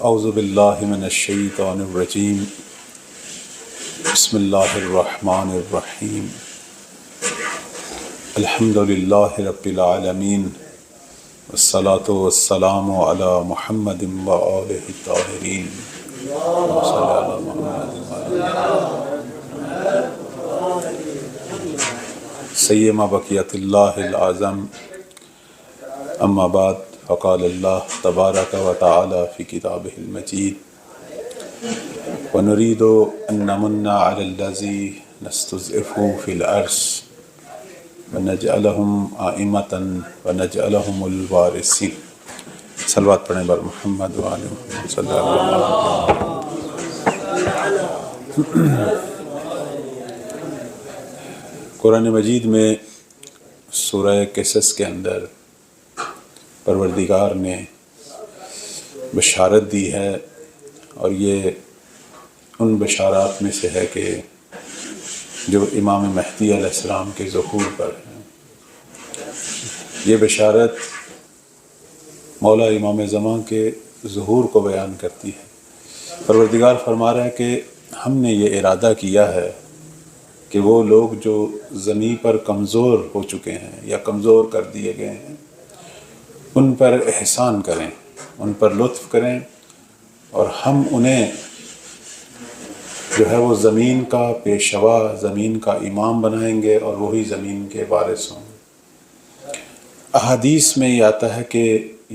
اعوذ باللہ من الشیطان الرجیم بسم اللہ الرحمن الرحیم الحمد للہ رب العالمین والصلاة والسلام علی محمد وآلہ الطاہرین صلی اللہ سیما بقیت اللہ العظم اما بعد فقال اللہ تبارک و تعالی فی کتابہ المجید ونريد أن نمن على الذين استضعفوا في الأرض ونجعلهم أئمة ونجعلهم الوارثين صلوات پڑھیں بر محمد وآلہ محمد صلی اللہ علیہ وسلم۔ قرآن مجید میں سورہ قصص کے اندر پروردگار نے بشارت دی ہے، اور یہ ان بشارات میں سے ہے کہ جو امام مہدی علیہ السلام کے ظہور پر ہے۔ یہ بشارت مولا امام زمان کے ظہور کو بیان کرتی ہے۔ پروردگار فرما رہا ہے کہ ہم نے یہ ارادہ کیا ہے کہ وہ لوگ جو زمین پر کمزور ہو چکے ہیں یا کمزور کر دیے گئے ہیں، ان پر احسان کریں، ان پر لطف کریں، اور ہم انہیں جو ہے وہ زمین کا پیشوا، زمین کا امام بنائیں گے، اور وہی زمین کے وارث ہوں گے۔ احادیث میں یہ آتا ہے کہ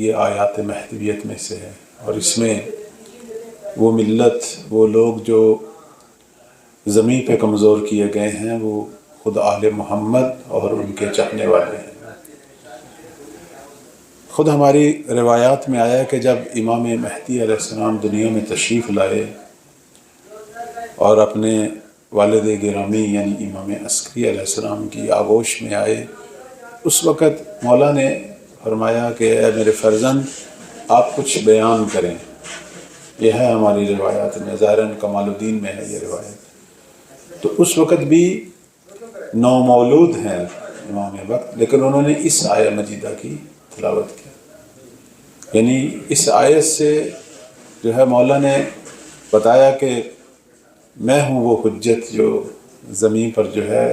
یہ آیات مہدویت میں سے ہے، اور اس میں وہ ملت، وہ لوگ جو زمین پہ کمزور کیے گئے ہیں، وہ خود آل محمد اور ان کے چاہنے والے ہیں۔ خود ہماری روایات میں آیا ہے کہ جب امام مہدی علیہ السلام دنیا میں تشریف لائے اور اپنے والد گرامی یعنی امام عسکری علیہ السلام کی آغوش میں آئے، اس وقت مولا نے فرمایا کہ اے میرے فرزند، آپ کچھ بیان کریں۔ یہ ہے ہماری روایات میں، ظاہراً کمال الدین میں ہے یہ روایت۔ تو اس وقت بھی نومولود ہیں امام وقت، لیکن انہوں نے اس آیہ مجیدہ کی تلاوت کی، یعنی اس آیت سے جو ہے مولا نے بتایا کہ میں ہوں وہ حجت جو زمین پر جو ہے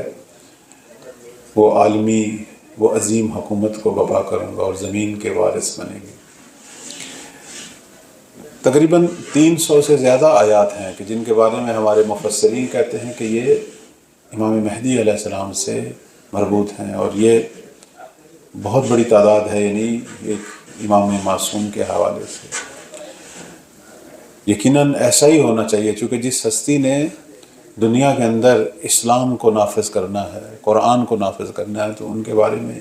وہ عالمی، وہ عظیم حکومت کو برپا کروں گا اور زمین کے وارث بنیں گے۔ تقریباً 300 سے زیادہ آیات ہیں کہ جن کے بارے میں ہمارے مفسرین کہتے ہیں کہ یہ امام مہدی علیہ السلام سے مربوط ہیں، اور یہ بہت بڑی تعداد ہے، یعنی ایک امام معصوم کے حوالے سے۔ یقیناً ایسا ہی ہونا چاہیے، چونکہ جس ہستی نے دنیا کے اندر اسلام کو نافذ کرنا ہے، قرآن کو نافذ کرنا ہے، تو ان کے بارے میں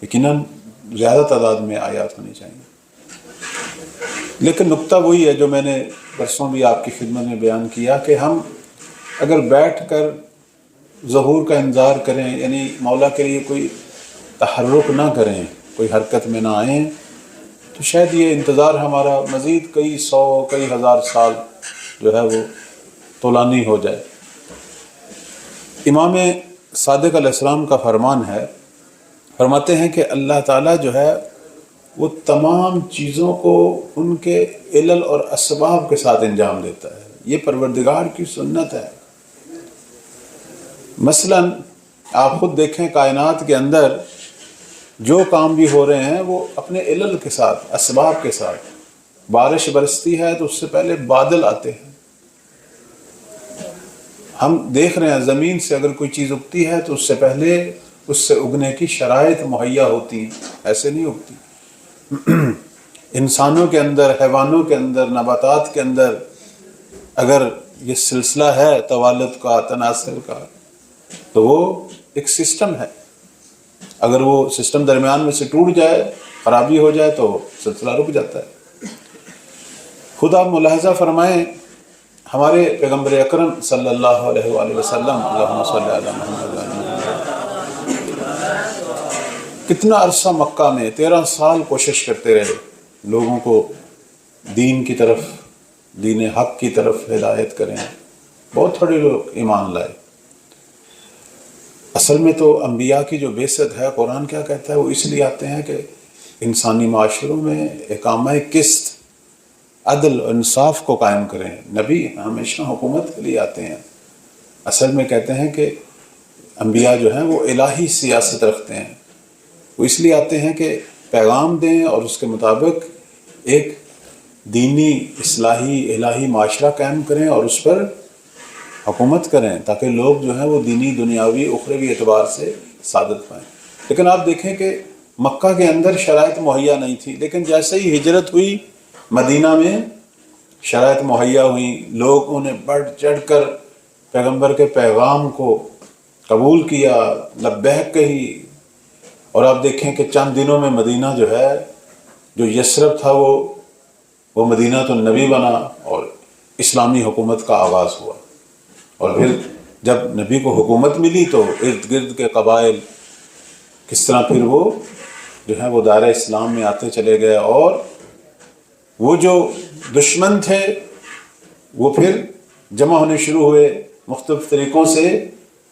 یقیناً زیادہ تعداد میں آیات ہونی چاہیے۔ لیکن نقطہ وہی ہے جو میں نے پرسوں بھی آپ کی خدمت میں بیان کیا کہ ہم اگر بیٹھ کر ظہور کا انتظار کریں، یعنی مولا کے لیے کوئی تحرک نہ کریں، کوئی حرکت میں نہ آئیں، تو شاید یہ انتظار ہمارا مزید کئی سو، کئی ہزار سال جو ہے وہ طولانی ہو جائے۔ امام صادق علیہ السلام کا فرمان ہے، فرماتے ہیں کہ اللہ تعالیٰ جو ہے وہ تمام چیزوں کو ان کے علل اور اسباب کے ساتھ انجام دیتا ہے۔ یہ پروردگار کی سنت ہے۔ مثلاً آپ خود دیکھیں، کائنات کے اندر جو کام بھی ہو رہے ہیں وہ اپنے علل کے ساتھ، اسباب کے ساتھ۔ بارش برستی ہے تو اس سے پہلے بادل آتے ہیں۔ ہم دیکھ رہے ہیں زمین سے اگر کوئی چیز اگتی ہے تو اس سے پہلے اس سے اگنے کی شرائط مہیا ہوتی ہیں، ایسے نہیں اگتی۔ انسانوں کے اندر، حیوانوں کے اندر، نباتات کے اندر اگر یہ سلسلہ ہے توالد کا، تناسل کا، تو وہ ایک سسٹم ہے۔ اگر وہ سسٹم درمیان میں سے ٹوٹ جائے، خرابی ہو جائے، تو سلسلہ رک جاتا ہے۔ خود آپ ملاحظہ فرمائیں، ہمارے پیغمبر اکرم صلی اللہ علیہ وآلہ وسلم، اللہم صلی علی محمد وآلہ محمد، کتنا عرصہ مکہ میں 13 سال کوشش کرتے رہے لوگوں کو دین کی طرف، دین حق کی طرف ہدایت کریں۔ بہت تھوڑے لوگ ایمان لائے۔ اصل میں تو انبیاء کی جو بعثت ہے، قرآن کیا کہتا ہے، وہ اس لیے آتے ہیں کہ انسانی معاشروں میں اقامہ قسط، عدل و انصاف کو قائم کریں۔ نبی ہمیشہ حکومت کے لیے آتے ہیں۔ اصل میں کہتے ہیں کہ انبیاء جو ہیں وہ الہی سیاست رکھتے ہیں، وہ اس لیے آتے ہیں کہ پیغام دیں اور اس کے مطابق ایک دینی اصلاحی الہی معاشرہ قائم کریں اور اس پر حکومت کریں تاکہ لوگ جو ہیں وہ دینی دنیاوی اخروی اعتبار سے سعادت پائیں۔ لیکن آپ دیکھیں کہ مکہ کے اندر شرائط مہیا نہیں تھی، لیکن جیسے ہی ہجرت ہوئی مدینہ میں شرائط مہیا ہوئیں، لوگوں نے بڑھ چڑھ کر پیغمبر کے پیغام کو قبول کیا، لبیک کہی، اور آپ دیکھیں کہ چند دنوں میں مدینہ جو ہے، جو یثرب تھا وہ مدینہ تو نبی بنا اور اسلامی حکومت کا آغاز ہوا۔ اور پھر جب نبی کو حکومت ملی تو ارد گرد کے قبائل کس طرح پھر وہ جو ہے وہ دائرہ اسلام میں آتے چلے گئے، اور وہ جو دشمن تھے وہ پھر جمع ہونے شروع ہوئے، مختلف طریقوں سے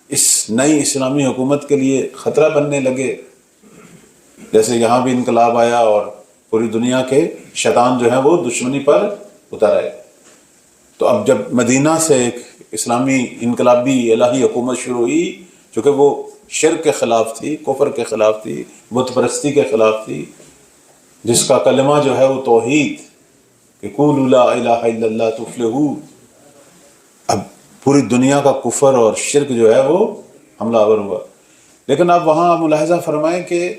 اس نئی اسلامی حکومت کے لیے خطرہ بننے لگے۔ جیسے یہاں بھی انقلاب آیا اور پوری دنیا کے شیطان جو ہیں وہ دشمنی پر اتر آئے۔ تو اب جب مدینہ سے ایک اسلامی انقلابی الہی حکومت شروع ہوئی، چونکہ وہ شرک کے خلاف تھی، کفر کے خلاف تھی، بت پرستی کے خلاف تھی، جس کا کلمہ جو ہے وہ توحید کہ قولوا لا الہ الا اللہ تفلحوا، اب پوری دنیا کا کفر اور شرک جو ہے وہ حملہ آور ہوا۔ لیکن اب وہاں ملاحظہ فرمائیں کہ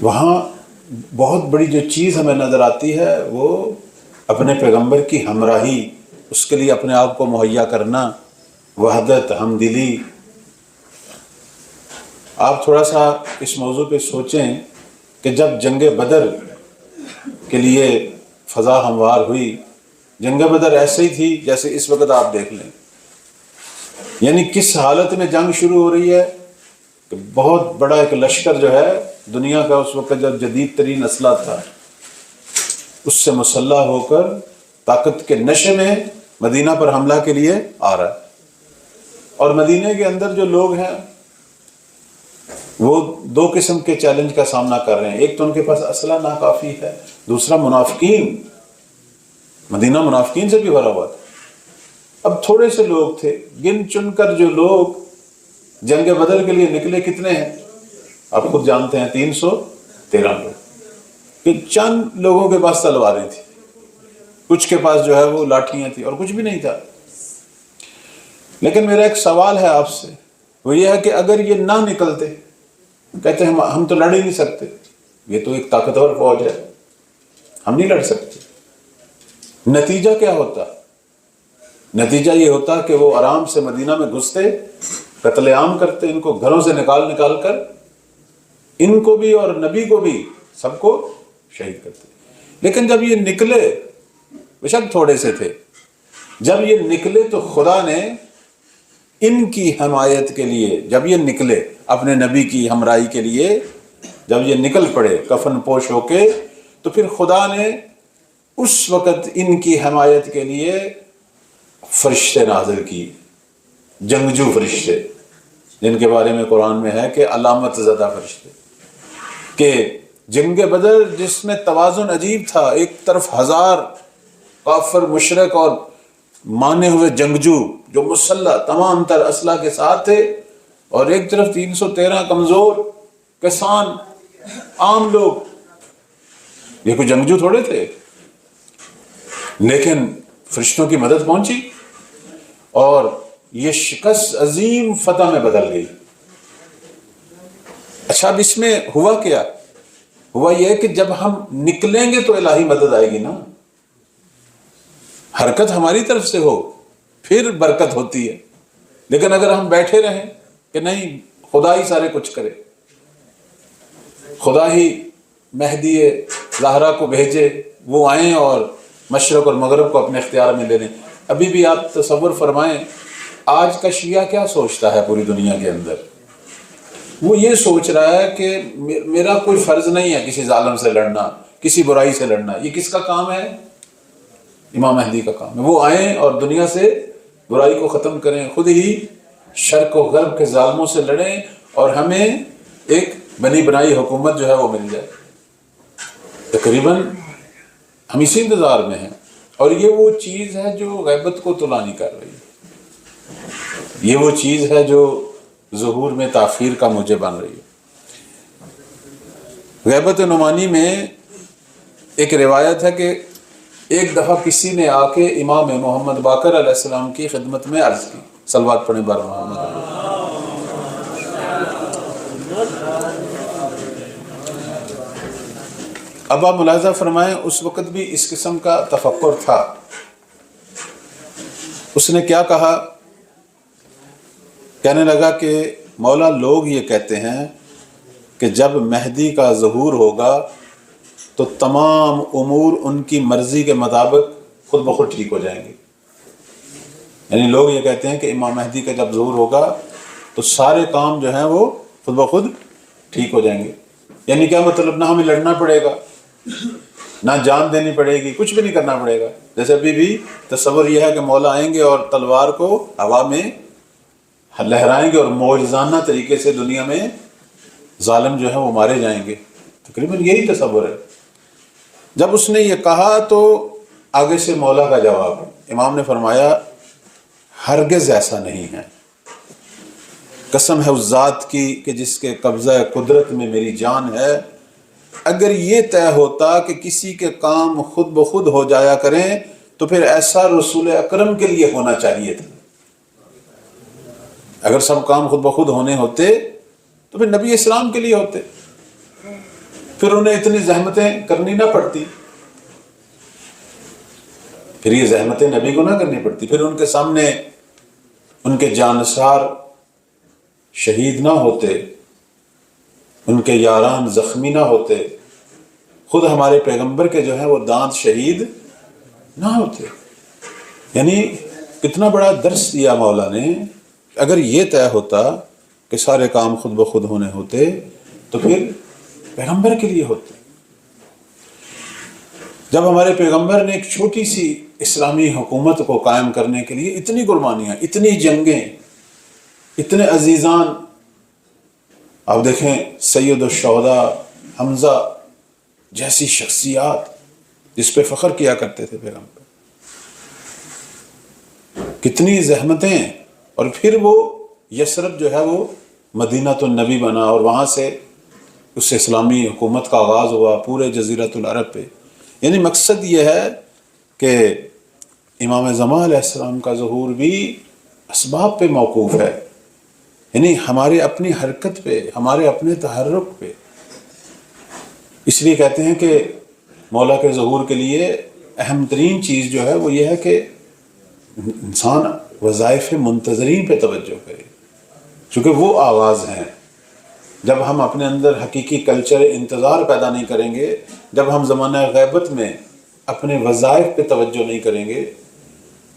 وہاں بہت بڑی جو چیز ہمیں نظر آتی ہے وہ اپنے پیغمبر کی ہمراہی، اس کے لیے اپنے آپ کو مہیا کرنا، وحدت، ہمدلی۔ آپ تھوڑا سا اس موضوع پہ سوچیں کہ جب جنگ بدر کے لیے فضا ہموار ہوئی، جنگ بدر ایسے ہی تھی جیسے اس وقت آپ دیکھ لیں، یعنی کس حالت میں جنگ شروع ہو رہی ہے کہ بہت بڑا ایک لشکر جو ہے دنیا کا اس وقت جب جدید ترین اسلحہ تھا اس سے مسلح ہو کر طاقت کے نشے میں مدینہ پر حملہ کے لیے آ رہا ہے، اور مدینہ کے اندر جو لوگ ہیں وہ دو قسم کے چیلنج کا سامنا کر رہے ہیں۔ ایک تو ان کے پاس اسلحہ ناکافی ہے، دوسرا منافقین، مدینہ منافقین سے بھی بھرا ہوا تھا۔ اب تھوڑے سے لوگ تھے، گن چن کر جو لوگ جنگ بدر کے لیے نکلے کتنے ہیں آپ خود جانتے ہیں، 313 لوگ، کہ چند لوگوں کے پاس تلواریں تھیں، کچھ کے پاس جو ہے وہ لاٹھیاں تھیں اور کچھ بھی نہیں تھا۔ لیکن میرا ایک سوال ہے آپ سے، وہ یہ ہے کہ اگر یہ نہ نکلتے، کہتے ہیں ہم تو لڑ ہی نہیں سکتے، یہ تو ایک طاقتور فوج ہے، ہم نہیں لڑ سکتے، نتیجہ کیا ہوتا؟ نتیجہ یہ ہوتا کہ وہ آرام سے مدینہ میں گھستے، قتل عام کرتے، ان کو گھروں سے نکال کر ان کو بھی اور نبی کو بھی سب کو شہید کرتے۔ لیکن جب یہ نکلے، بے شک تھوڑے سے تھے، جب یہ نکلے تو خدا نے ان کی حمایت کے لیے، جب یہ نکلے اپنے نبی کی ہمراہی کے لیے، جب یہ نکل پڑے کفن پوش ہو کے، تو پھر خدا نے اس وقت ان کی حمایت کے لیے فرشتے نازل کی، جنگجو فرشتے، جن کے بارے میں قرآن میں ہے کہ علامت زدہ فرشتے، کہ جنگ بدر جس میں توازن عجیب تھا، ایک طرف 1000 کافر مشرک اور مانے ہوئے جنگجو جو مسلح تمام تر اسلحہ کے ساتھ تھے، اور ایک طرف 313 کمزور کسان عام لوگ، یہ کوئی جنگجو تھوڑے تھے، لیکن فرشتوں کی مدد پہنچی اور یہ شکست عظیم فتح میں بدل گئی۔ اچھا، اب اس میں ہوا کیا؟ ہوا یہ کہ جب ہم نکلیں گے تو الہی مدد آئے گی نا، حرکت ہماری طرف سے ہو پھر برکت ہوتی ہے، لیکن اگر ہم بیٹھے رہیں کہ نہیں خدا ہی سارے کچھ کرے، خدا ہی مہدی زہرا کو بھیجے، وہ آئیں اور مشرق اور مغرب کو اپنے اختیار میں لے لیں۔ ابھی بھی آپ تصور فرمائیں، آج کا شیعہ کیا سوچتا ہے پوری دنیا کے اندر؟ وہ یہ سوچ رہا ہے کہ میرا کوئی فرض نہیں ہے کسی ظالم سے لڑنا، کسی برائی سے لڑنا، یہ کس کا کام ہے؟ امام مہدی کا کام ہے، وہ آئیں اور دنیا سے برائی کو ختم کریں، خود ہی شرق و غرب کے ظالموں سے لڑیں اور ہمیں ایک بنی بنائی حکومت جو ہے وہ مل جائے۔ تقریباً ہم اسی انتظار میں ہیں، اور یہ وہ چیز ہے جو غیبت کو طلوع نہیں کر رہی، یہ وہ چیز ہے جو ظہور میں تاخیر کا موجب بن رہی ہے۔ غیبت نعمانی میں ایک روایت ہے کہ ایک دفعہ کسی نے آ کے امام محمد باقر علیہ السلام کی خدمت میں عرض کی، صلوات پڑھیں بر محمد۔ اب آپ ملاحظہ فرمائیں، اس وقت بھی اس قسم کا تفکر تھا۔ اس نے کیا کہا؟ کہنے لگا کہ مولا، لوگ یہ کہتے ہیں کہ جب مہدی کا ظہور ہوگا تو تمام امور ان کی مرضی کے مطابق خود بخود ٹھیک ہو جائیں گے۔ یعنی لوگ یہ کہتے ہیں کہ امام مہدی کا جب ظہور ہوگا تو سارے کام جو ہیں وہ خود بخود ٹھیک ہو جائیں گے۔ یعنی کیا مطلب؟ نہ ہمیں لڑنا پڑے گا، نہ جان دینی پڑے گی، کچھ بھی نہیں کرنا پڑے گا۔ جیسے ابھی بھی تصور یہ ہے کہ مولا آئیں گے اور تلوار کو ہوا میں لہرائیں گے اور معجزانہ طریقے سے دنیا میں ظالم جو ہیں وہ مارے جائیں گے، تقریباً یہی تصور ہے۔ جب اس نے یہ کہا تو آگے سے مولا کا جواب، امام نے فرمایا ہرگز ایسا نہیں ہے، قسم ہے اس ذات کی کہ جس کے قبضہ قدرت میں میری جان ہے، اگر یہ طے ہوتا کہ کسی کے کام خود بخود ہو جایا کریں تو پھر ایسا رسول اکرم کے لیے ہونا چاہیے تھا۔ اگر سب کام خود بخود ہونے ہوتے تو پھر نبی اسلام کے لیے ہوتے، پھر انہیں اتنی زحمتیں کرنی نہ پڑتی، پھر یہ زحمتیں نبی کو نہ کرنی پڑتی، پھر ان کے سامنے ان کے جانثار شہید نہ ہوتے، ان کے یاران زخمی نہ ہوتے، خود ہمارے پیغمبر کے جو ہے وہ دانت شہید نہ ہوتے۔ یعنی کتنا بڑا درس دیا مولا نے۔ اگر یہ طے ہوتا کہ سارے کام خود بخود ہونے ہوتے تو پھر پیغمبر کے لیے ہوتے۔ جب ہمارے پیغمبر نے ایک چھوٹی سی اسلامی حکومت کو قائم کرنے کے لیے اتنی قربانیاں، اتنی جنگیں، اتنے عزیزان، آپ دیکھیں سید الشہداء حمزہ جیسی شخصیات جس پہ فخر کیا کرتے تھے پیغمبر، کتنی زحمتیں، اور پھر وہ یثرب جو ہے وہ مدینہ النبی بنا اور وہاں سے اس اسلامی حکومت کا آغاز ہوا پورے جزیرۃ العرب پہ۔ یعنی مقصد یہ ہے کہ امام زمان علیہ السلام کا ظہور بھی اسباب پہ موقوف ہے، یعنی ہمارے اپنی حرکت پہ، ہمارے اپنے تحرک پہ۔ اس لیے کہتے ہیں کہ مولا کے ظہور کے لیے اہم ترین چیز جو ہے وہ یہ ہے کہ انسان وظائف منتظرین پہ توجہ کرے، چونکہ وہ آغاز ہیں۔ جب ہم اپنے اندر حقیقی کلچر انتظار پیدا نہیں کریں گے، جب ہم زمانہ غیبت میں اپنے وظائف پہ توجہ نہیں کریں گے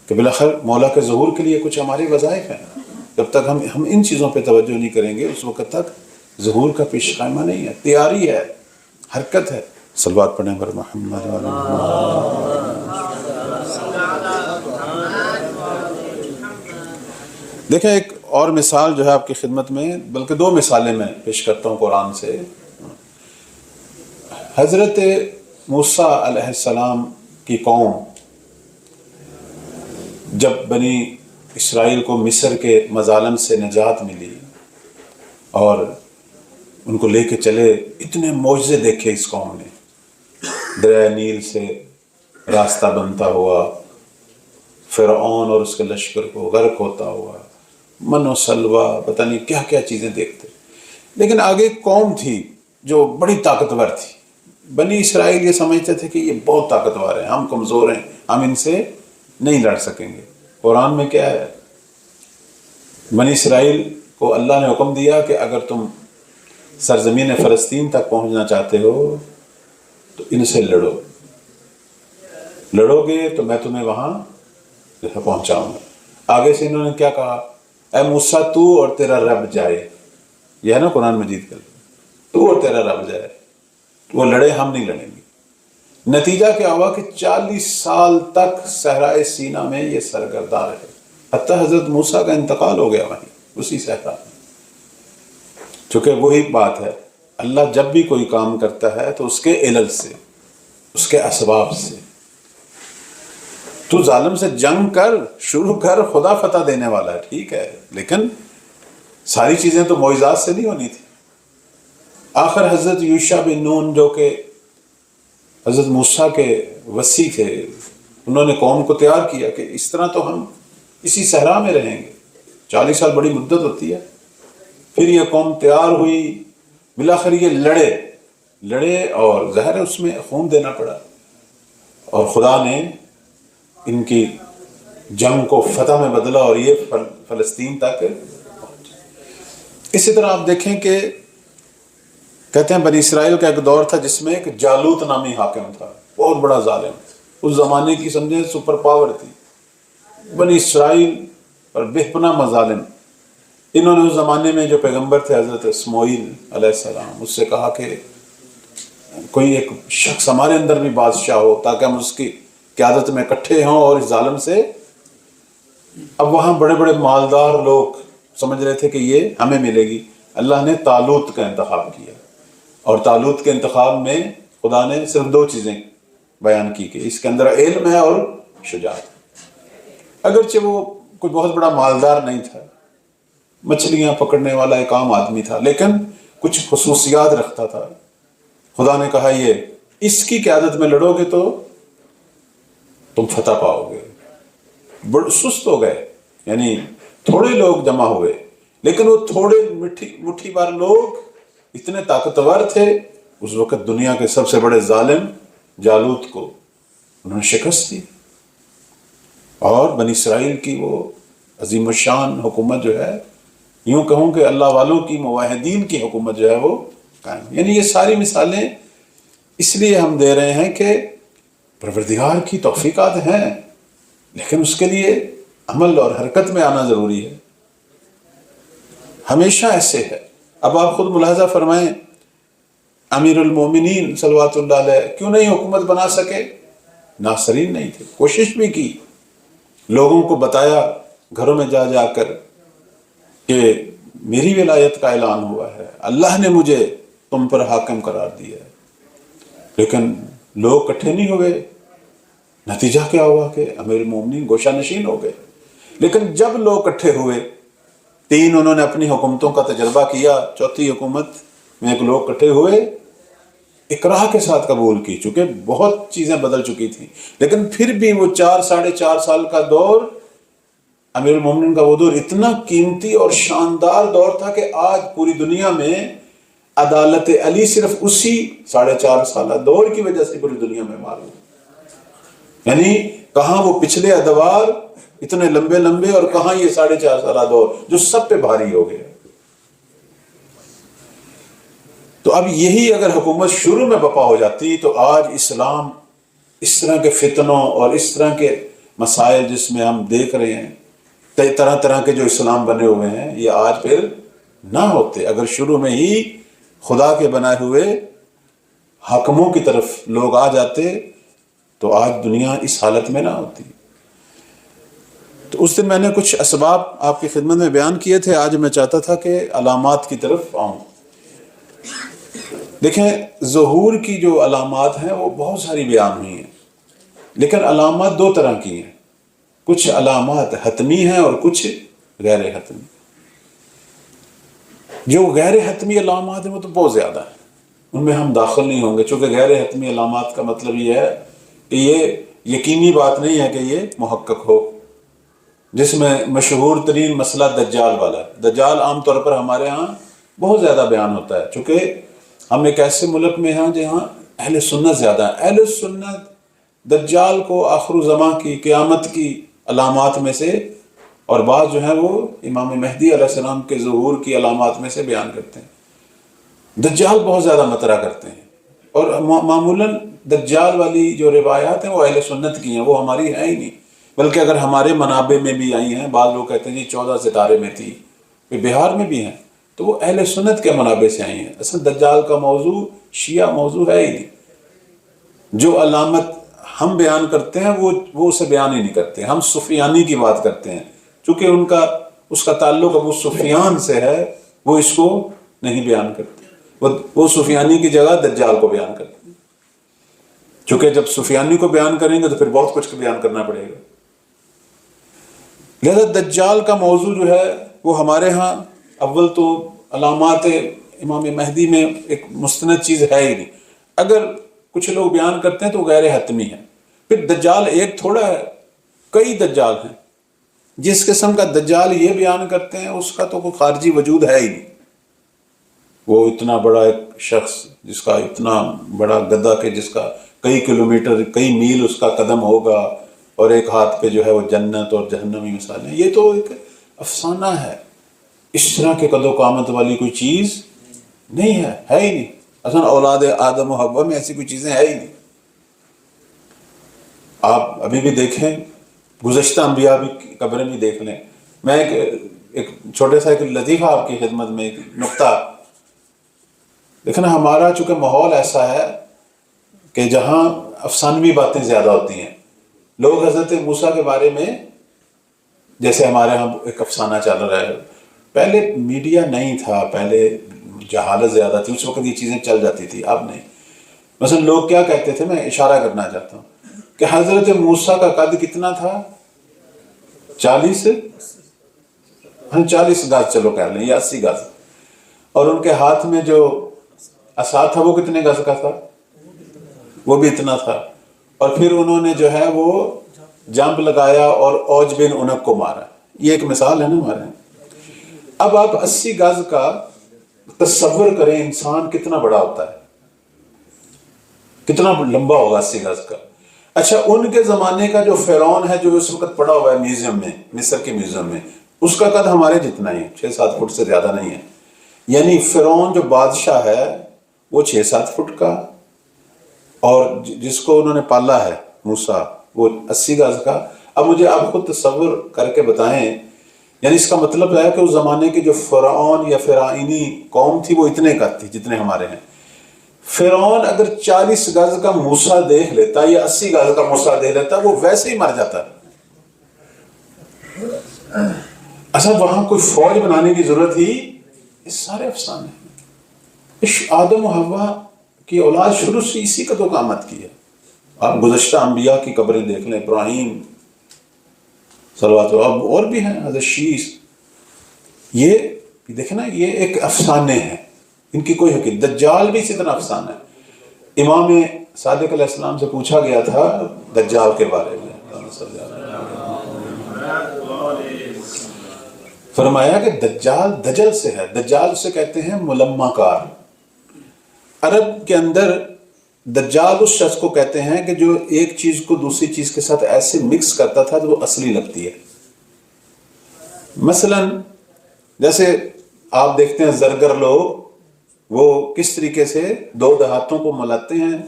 کہ بالآخر مولا کے ظہور کے لیے کچھ ہمارے وظائف ہیں، جب تک ہم ان چیزوں پہ توجہ نہیں کریں گے اس وقت تک ظہور کا پیش خیمہ نہیں ہے، تیاری ہے، حرکت ہے۔ صلوات پڑھیں بر محمد و آل محمد۔ دیکھیں ایک اور مثال جو ہے آپ کی خدمت میں، بلکہ دو مثالیں میں پیش کرتا ہوں قرآن سے۔ حضرت موسیٰ علیہ السلام کی قوم جب بنی اسرائیل کو مصر کے مظالم سے نجات ملی اور ان کو لے کے چلے، اتنے معجزے دیکھے اس قوم نے، دریائے نیل سے راستہ بنتا ہوا، فرعون اور اس کے لشکر کو غرق ہوتا ہوا، من و سلوہ، پتہ نہیں کیا کیا چیزیں دیکھتے۔ لیکن آگے ایک قوم تھی جو بڑی طاقتور تھی۔ بنی اسرائیل یہ سمجھتے تھے کہ یہ بہت طاقتور ہیں، ہم کمزور ہیں، ہم ان سے نہیں لڑ سکیں گے۔ قرآن میں کیا ہے؟ بنی اسرائیل کو اللہ نے حکم دیا کہ اگر تم سرزمین فلسطین تک پہنچنا چاہتے ہو تو ان سے لڑو گے تو میں تمہیں وہاں پہنچاؤں گا۔ آگے سے انہوں نے کیا کہا؟ اے موسیٰ تو اور تیرا رب جائے، یہ ہے نا قرآن مجید کا، تو اور تیرا رب جائے، وہ لڑے، ہم نہیں لڑیں گے۔ نتیجہ کیا ہوا کہ 40 سال تک صحرائے سینا میں یہ سرگرداں رہے، حتیٰ حضرت موسیٰ کا انتقال ہو گیا وہیں اسی صحرا میں۔ چونکہ وہی بات ہے، اللہ جب بھی کوئی کام کرتا ہے تو اس کے علل سے، اس کے اسباب سے. تو ظالم سے جنگ کر، شروع کر، خدا فتح دینے والا ہے، ٹھیک ہے، لیکن ساری چیزیں تو معجزات سے نہیں ہونی تھی. آخر حضرت یوشع بن نون جو کہ حضرت موسیٰ کے وصی تھے، انہوں نے قوم کو تیار کیا کہ اس طرح تو ہم اسی صحرا میں رہیں گے. 40 سال بڑی مدت ہوتی ہے. پھر یہ قوم تیار ہوئی، بالآخر یہ لڑے اور ظاہر ہے اس میں خون دینا پڑا، اور خدا نے ان کی جنگ کو فتح میں بدلا اور یہ فلسطین تک. اسی طرح آپ دیکھیں کہ کہتے ہیں بنی اسرائیل کا ایک دور تھا جس میں ایک جالوت نامی حاکم تھا، بہت بڑا ظالم، اس زمانے کی سمجھیں سپر پاور تھی. بنی اسرائیل پر بے پناہ مظالم. انہوں نے اس زمانے میں جو پیغمبر تھے حضرت اسماعیل علیہ السلام، اس سے کہا کہ کوئی ایک شخص ہمارے اندر بھی بادشاہ ہو تاکہ ہم اس کی قیادت میں اکٹھے ہوں اور اس ظالم سے. اب وہاں بڑے بڑے مالدار لوگ سمجھ رہے تھے کہ یہ ہمیں ملے گی. اللہ نے طالوت کا انتخاب کیا، اور طالوت کے انتخاب میں خدا نے صرف 2 چیزیں بیان کی کہ اس کے اندر علم ہے اور شجاعت. اگرچہ وہ کوئی بہت بڑا مالدار نہیں تھا، مچھلیاں پکڑنے والا ایک عام آدمی تھا، لیکن کچھ خصوصیات رکھتا تھا. خدا نے کہا یہ اس کی قیادت میں لڑو گے تو تم فتح پاؤ گے. بڑے سست ہو گئے، یعنی تھوڑے لوگ جمع ہوئے، لیکن وہ تھوڑے مٹھی بھر لوگ اتنے طاقتور تھے. اس وقت دنیا کے سب سے بڑے ظالم جالوت کو انہوں نے شکست دی، اور بنی اسرائیل کی وہ عظیم الشان حکومت جو ہے، یوں کہوں کہ اللہ والوں کی، موحدین کی حکومت جو ہے وہ قائم. یعنی یہ ساری مثالیں اس لیے ہم دے رہے ہیں کہ پروردگار کی توفیقات ہیں، لیکن اس کے لیے عمل اور حرکت میں آنا ضروری ہے. ہمیشہ ایسے ہے. اب آپ خود ملاحظہ فرمائیں، امیر المومنین صلوات اللہ علیہ کیوں نہیں حکومت بنا سکے؟ ناصرین نہیں تھے. کوشش بھی کی، لوگوں کو بتایا گھروں میں جا جا کر کہ میری ولایت کا اعلان ہوا ہے، اللہ نے مجھے تم پر حاکم قرار دیا ہے، لیکن لوگ اکٹھے نہیں ہوئے. نتیجہ کیا ہوا کہ امیر المومنین گوشہ نشین ہو گئے. لیکن جب لوگ اکٹھے ہوئے، 3 انہوں نے اپنی حکومتوں کا تجربہ کیا، 4تھی حکومت میں ایک لوگ اکٹھے ہوئے، اکراہ کے ساتھ قبول کی، چونکہ بہت چیزیں بدل چکی تھیں. لیکن پھر بھی وہ 4-4.5 سال کا دور، امیر المومنین کا وہ دور اتنا قیمتی اور شاندار دور تھا کہ آج پوری دنیا میں عدالت علی صرف اسی 4.5 سالہ دور کی وجہ سے پوری دنیا میں معلوم. یعنی کہاں وہ پچھلے ادوار اتنے لمبے لمبے، اور کہاں یہ 4.5 سالہ دور جو سب پہ بھاری ہو گیا. تو اب یہی اگر حکومت شروع میں بپا ہو جاتی تو آج اسلام اس طرح کے فتنوں اور اس طرح کے مسائل جس میں ہم دیکھ رہے ہیں، طرح طرح کے جو اسلام بنے ہوئے ہیں، یہ آج پھر نہ ہوتے. اگر شروع میں ہی خدا کے بنائے ہوئے حاکموں کی طرف لوگ آ جاتے تو آج دنیا اس حالت میں نہ ہوتی. تو اس دن میں نے کچھ اسباب آپ کی خدمت میں بیان کیے تھے. آج میں چاہتا تھا کہ علامات کی طرف آؤں. دیکھیں، ظہور کی جو علامات ہیں وہ بہت ساری بیان ہوئی ہیں، لیکن علامات 2 طرح کی ہیں. کچھ علامات حتمی ہیں اور کچھ غیر حتمی. جو غیر حتمی علامات ہیں وہ تو بہت زیادہ ہیں، ان میں ہم داخل نہیں ہوں گے، چونکہ غیر حتمی علامات کا مطلب یہ ہے کہ یہ یقینی بات نہیں ہے کہ یہ محقق ہو. جس میں مشہور ترین مسئلہ دجال والا ہے. دجال عام طور پر ہمارے ہاں بہت زیادہ بیان ہوتا ہے، چونکہ ہم ایک ایسے ملک میں ہیں جہاں اہل سنت زیادہ ہیں. اہل سنت دجال کو آخر الزمان کی، قیامت کی علامات میں سے، اور بعض جو ہیں وہ امام مہدی علیہ السلام کے ظہور کی علامات میں سے بیان کرتے ہیں. دجال بہت زیادہ مطرح کرتے ہیں، اور معمولاً دجال والی جو روایات ہیں وہ اہل سنت کی ہیں، وہ ہماری ہیں ہی نہیں. بلکہ اگر ہمارے منابع میں بھی آئی ہیں، بعض لوگ کہتے ہیں جی 14 ستارے میں تھی، بہار میں بھی ہیں، تو وہ اہل سنت کے منابع سے آئی ہیں. اصل دجال کا موضوع شیعہ موضوع ہے ہی نہیں. جو علامت ہم بیان کرتے ہیں وہ اسے بیان ہی نہیں کرتے. ہم سفیانی کی بات کرتے ہیں، چونکہ اس کا تعلق ابو سفیان سے ہے، وہ اس کو نہیں بیان کرتے. وہ سفیانی کی جگہ دجال کو بیان کرتے ہیں، چونکہ جب سفیانی کو بیان کریں گے تو پھر بہت کچھ بیان کرنا پڑے گا. لہذا دجال کا موضوع جو ہے وہ ہمارے ہاں اول تو علامات امام مہدی میں ایک مستند چیز ہے ہی نہیں. اگر کچھ لوگ بیان کرتے ہیں تو غیر حتمی ہے. پھر دجال ایک تھوڑا ہے، کئی دجال ہیں. جس قسم کا دجال یہ بیان کرتے ہیں اس کا تو کوئی خارجی وجود ہے ہی نہیں. وہ اتنا بڑا ایک شخص جس کا اتنا بڑا گدھا کہ جس کا کئی کلومیٹر کئی میل اس کا قدم ہوگا اور ایک ہاتھ پہ جو ہے وہ جنت اور جہنمی مثالیں، یہ تو ایک افسانہ ہے. اس طرح کے قد و قامت والی کوئی چیز نہیں ہے ہی نہیں. اصلا اولاد آدم و حوا میں ایسی کوئی چیزیں ہے ہی نہیں. آپ ابھی بھی دیکھیں، گزشتہ انبیاء کی قبریں بھی دیکھ لیں. میں ایک چھوٹے سا ایک لطیفہ آپ کی خدمت میں، ایک نقطہ دیکھنا. ہمارا چونکہ ماحول ایسا ہے کہ جہاں افسانوی باتیں زیادہ ہوتی ہیں. لوگ حضرت موسیٰ کے بارے میں، جیسے ہمارے ہاں ایک افسانہ چل رہا ہے، پہلے میڈیا نہیں تھا، پہلے جہالت زیادہ تھی، اس وقت یہ چیزیں چل جاتی تھی، اب نہیں. مثلا لوگ کیا کہتے تھے، میں اشارہ کرنا چاہتا ہوں کہ حضرت موسیٰ کا قد کتنا تھا؟ 40 گز چلو کہہ لیں، یا 80 گز. اور ان کے ہاتھ میں جو عصا تھا وہ کتنے گز کا تھا؟ وہ بھی اتنا تھا. اور پھر انہوں نے جو ہے وہ جمپ لگایا اور اوج بن عنق کو مارا. یہ ایک مثال ہے نا ہمارے. اب آپ 80 گز کا تصور کریں، انسان کتنا بڑا ہوتا ہے، کتنا لمبا ہوگا 80 گز کا. اچھا، ان کے زمانے کا جو فرعون ہے جو اس وقت پڑا ہوا ہے میوزیم میں، مصر کے میوزیم میں، اس کا قد ہمارے جتنا ہی 6-7 فٹ سے زیادہ نہیں ہے. یعنی فرعون جو بادشاہ ہے وہ 6-7 فٹ کا، اور جس کو انہوں نے پالا ہے موسیٰ وہ 80 گز کا. اب مجھے آپ خود تصور کر کے بتائیں، یعنی اس کا مطلب ہے کہ اس زمانے کی جو فرعون یا فرعونی قوم تھی وہ اتنے قد تھی جتنے ہمارے ہیں. فرعون اگر 40 گز کا موسیٰ دیکھ لیتا یا 80 گز کا موسیٰ دیکھ لیتا وہ ویسے ہی مر جاتا. اصل وہاں کوئی فوج بنانے کی ضرورت ہی، اس سارے افسانے ہیں. آدم و حوا کی اولاد شروع سے اسی قد و قامت کی ہے. آپ گزشتہ انبیاء کی قبریں دیکھ لیں، ابراہیم صلوات اللہ، اب اور بھی ہیں، حضرت شیس. یہ دیکھیں نا، یہ ایک افسانے ہیں، ان کی کوئی حقیقت. دجال بھی اسی طرح افسانہ ہے. امام صادق علیہ السلام سے پوچھا گیا تھا دجال کے بارے میں، فرمایا کہ دجال دجل سے ہے. دجال سے کہتے ہیں ملمہ کار. عرب کے اندر دجال اس شخص کو کہتے ہیں کہ جو ایک چیز کو دوسری چیز کے ساتھ ایسے مکس کرتا تھا تو وہ اصلی لگتی ہے. مثلا جیسے آپ دیکھتے ہیں زرگر لوگ، وہ کس طریقے سے 2 دہاتوں کو ملاتے ہیں،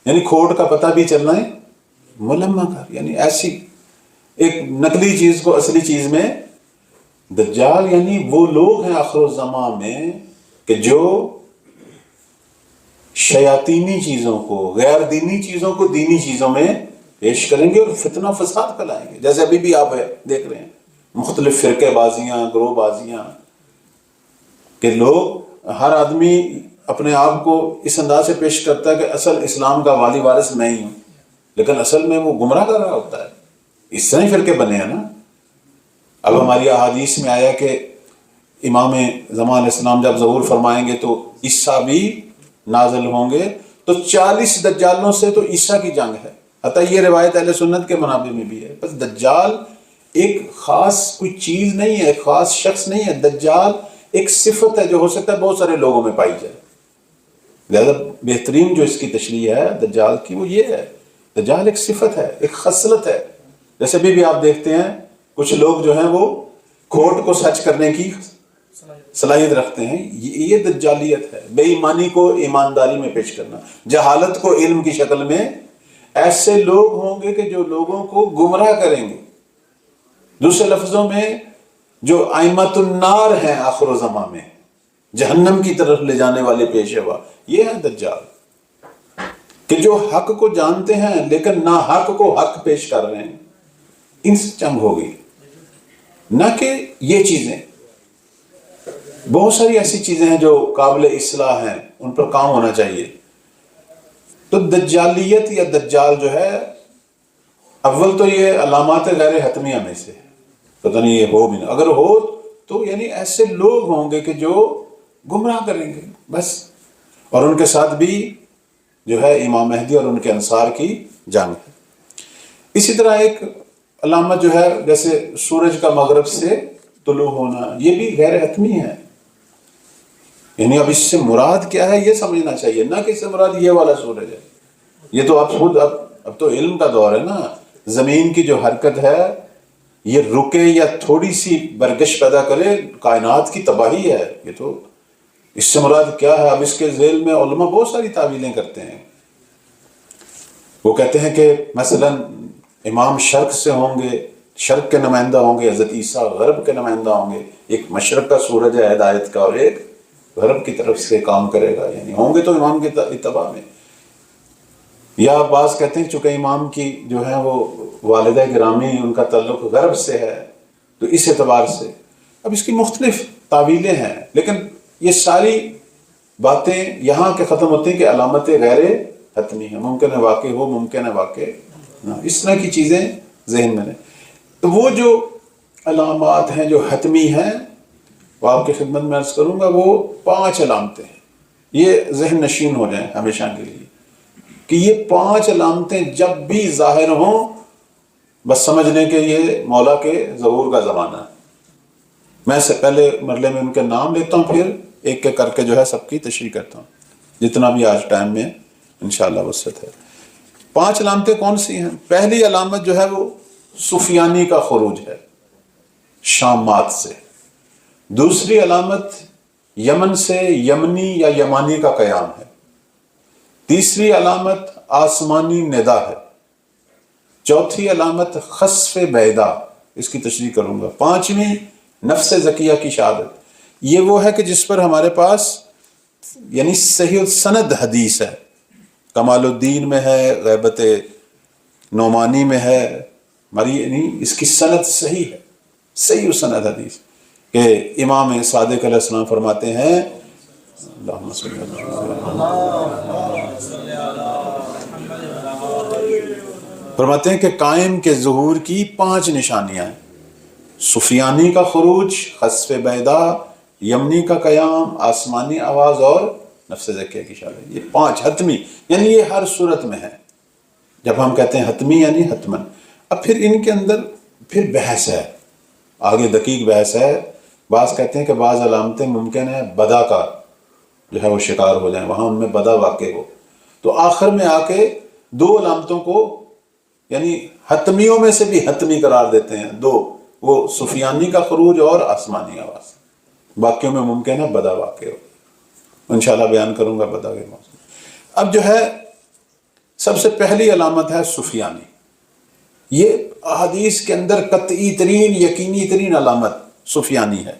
یعنی کھوٹ کا پتہ بھی چلنا ہے. ملمہ کار یعنی ایسی ایک نقلی چیز کو اصلی چیز میں. دجال یعنی وہ لوگ ہیں آخر الزمان میں کہ جو شیاطینی چیزوں کو، غیر دینی چیزوں کو دینی چیزوں میں پیش کریں گے اور فتنہ فساد پھیلائیں گے. جیسے ابھی بھی آپ دیکھ رہے ہیں مختلف فرقے بازیاں، گروہ بازیاں، کہ لوگ، ہر آدمی اپنے آپ کو اس انداز سے پیش کرتا ہے کہ اصل اسلام کا والی وارث میں ہی ہوں، لیکن اصل میں وہ گمراہ کر رہا ہوتا ہے. اس طرح ہی فرقے بنے ہیں نا. اب ہماری احادیث میں آیا کہ امام زمان علیہ السلام جب ظہور فرمائیں گے تو عیسیٰ بھی نازل ہوں گے. تو 40 دجالوں سے تو عیسیٰ کی جنگ ہے. حتیٰ یہ روایت اہل سنت کے منابع میں بھی ہے. بس دجال ایک خاص کوئی چیز نہیں ہے، ایک خاص شخص نہیں ہے. دجال ایک صفت ہے جو ہو سکتا ہے بہت سارے لوگوں میں پائی جائے. لہذا بہترین جو اس کی تشریح ہے دجال کی وہ یہ ہے، دجال ایک صفت ہے، ایک خصلت ہے. جیسے بھی آپ دیکھتے ہیں کچھ لوگ جو ہیں وہ کھوٹ کو سچ کرنے کی صلاحیت رکھتے ہیں. یہ دجالیت ہے. بے ایمانی کو ایمانداری میں پیش کرنا، جہالت کو علم کی شکل میں. ایسے لوگ ہوں گے کہ جو لوگوں کو گمراہ کریں گے. دوسرے لفظوں میں جو ائمۃ النار ہیں آخر و زمان میں، جہنم کی طرف لے جانے والے پیشوا، یہ ہے دجال. کہ جو حق کو جانتے ہیں لیکن ناحق کو حق پیش کر رہے ہیں. ان سے جنگ ہوگی، نہ کہ یہ چیزیں. بہت ساری ایسی چیزیں ہیں جو قابل اصلاح ہیں، ان پر کام ہونا چاہیے. تو دجالیت یا دجال جو ہے، اول تو یہ علامات غیر حتمیہ میں سے ہے، پتہ نہیں یہ ہو بھی نہ، اگر ہو تو یعنی ایسے لوگ ہوں گے کہ جو گمراہ کریں گے بس، اور ان کے ساتھ بھی جو ہے امام مہدی اور ان کے انصار کی جنگ ہے۔ اسی طرح ایک علامت جو ہے جیسے سورج کا مغرب سے طلوع ہونا، یہ بھی غیر حتمی ہے، یعنی اب اس سے مراد کیا ہے یہ سمجھنا چاہیے، نہ کہ اس سے مراد یہ والا سورج ہے، یہ تو اب خود اب تو علم کا دور ہے نا، زمین کی جو حرکت ہے یہ رکے یا تھوڑی سی برگش پیدا کرے کائنات کی تباہی ہے، یہ تو اس سے مراد کیا ہے؟ اب اس کے ذیل میں علماء بہت ساری تعویلیں کرتے ہیں، وہ کہتے ہیں کہ مثلا امام شرق سے ہوں گے، شرق کے نمائندہ ہوں گے، حضرت عیسیٰ غرب کے نمائندہ ہوں گے، ایک مشرق کا سورج ہے ہدایت کا اور ایک غرب کی طرف سے کام کرے گا، یعنی ہوں گے تو امام کے اتباع میں۔ یا بعض کہتے ہیں چونکہ امام کی جو ہے وہ والدہ گرامی ان کا تعلق غرب سے ہے تو اس اعتبار سے، اب اس کی مختلف تعویلیں ہیں، لیکن یہ ساری باتیں یہاں کے ختم ہوتی ہیں کہ علامتیں غیر حتمی ہیں، ممکن ہے واقع ہو، ممکن ہے واقع نہ، اس طرح کی چیزیں ذہن میں لیں۔ تو وہ جو علامات ہیں جو حتمی ہیں، وہ آپ کی خدمت میں عرض کروں گا، وہ 5 علامتیں ہیں، یہ ذہن نشین ہو جائیں ہمیشہ کے لیے کہ یہ 5 علامتیں جب بھی ظاہر ہوں بس سمجھ لیں کہ یہ مولا کے ظہور کا زمانہ ہے۔ میں سے پہلے مرلے میں ان کے نام لیتا ہوں، پھر ایک ایک کر کے جو ہے سب کی تشریح کرتا ہوں جتنا بھی آج ٹائم میں انشاءاللہ وسعت ہے۔ 5 علامتیں کون سی ہیں؟ پہلی علامت جو ہے وہ سفیانی کا خروج ہے شامات سے، دوسری علامت یمن سے یمنی یا یمانی کا قیام ہے، تیسری علامت آسمانی ندا ہے، چوتھی علامت خسف بیدا، اس کی تشریح کروں گا، پانچویں نفس زکیہ کی شہادت، یہ وہ ہے کہ جس پر ہمارے پاس یعنی صحیح السند حدیث ہے، کمال الدین میں ہے، غیبت نعمانی میں ہے، ہماری یعنی اس کی سند صحیح ہے، صحیح السند حدیث کہ امام صادق علیہ السلام فرماتے ہیں، اللہم صلی فرماتے ہیں کہ قائم کے ظہور کی 5 نشانیاں ہیں، سفیانی کا خروج، خسف بیدا، یمنی کا قیام، آسمانی آواز اور نفس زکیہ کی شہادت، یہ 5 حتمی، یعنی یہ ہر صورت میں ہے۔ جب ہم کہتے ہیں حتمی یعنی حتمن، اب پھر ان کے اندر پھر بحث ہے، آگے دقیق بحث ہے، بعض کہتے ہیں کہ بعض علامتیں ممکن ہے بدا کا جو ہے وہ شکار ہو جائیں، وہاں ان میں بدا واقع ہو، تو آخر میں آ کے 2 علامتوں کو یعنی حتمیوں میں سے بھی حتمی قرار دیتے ہیں، 2، وہ سفیانی کا خروج اور آسمانی آواز، باقیوں میں ممکن ہے بدا واقع ہو، انشاءاللہ بیان کروں گا بدا کے موضوع۔ اب جو ہے سب سے پہلی علامت ہے سفیانی، یہ احادیث کے اندر قطعی ترین یقینی ترین علامت سفیانی ہے۔